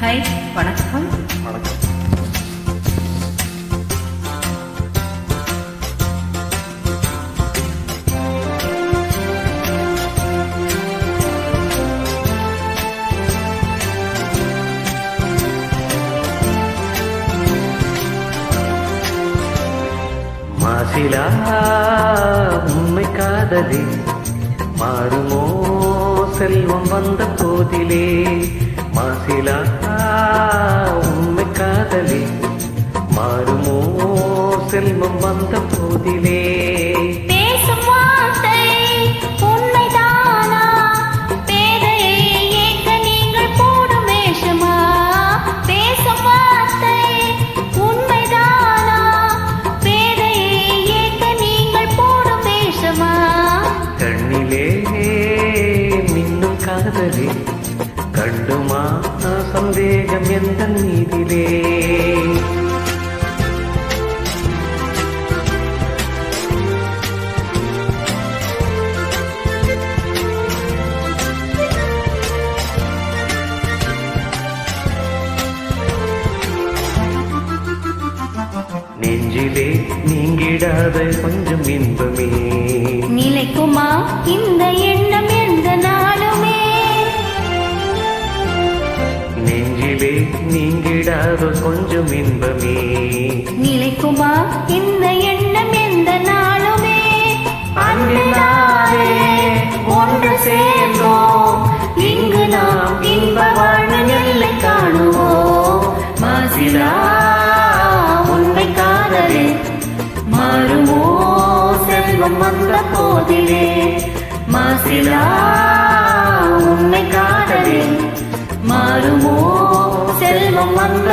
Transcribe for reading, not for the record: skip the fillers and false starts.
Hi, வணக்கம். வணக்கம். மாசிலா உண்மை காதலே மாறுமோ செல்வம் வந்த போதிலே. மாசிலா உண்மை காதலே மாறுமோ செல்வம் வந்த போதிலே. பேசும் வார்த்தை உண்மைதானா? பேதையை ஏற்க நீங்கள் போடும் வேஷமா? பேசும் வார்த்தை உண்மைதானா? பேதையை ஏற்க நீங்கள் போடும் வேஷமா? கண்ணிலே மின்னும் காதலே கண்டுமா சந்தேகம் எந்த நீதிலே. நெஞ்சிலே நீங்கிடாத கொஞ்சம் இன்பமே நிலைக்குமா இந்த எண்ணம் எந்த நாளுமே? நெஞ்சிலே நீங்கிடாத கொஞ்சம் இன்பமே நிலைக்குமா இந்த எண்ணம் எந்த நாளுமே? அன்பினாலே ஒன்று சேர்ந்தோம் இங்கு நாம் இன்ப வாழ்வு எல்லை காணுவோம். மாசிலா உண்மை காதலே மாறுமோ செல்வம் வந்த போதிலே. மாசிலா உண்மை காதலே மாறுமோ செல்வம் வந்த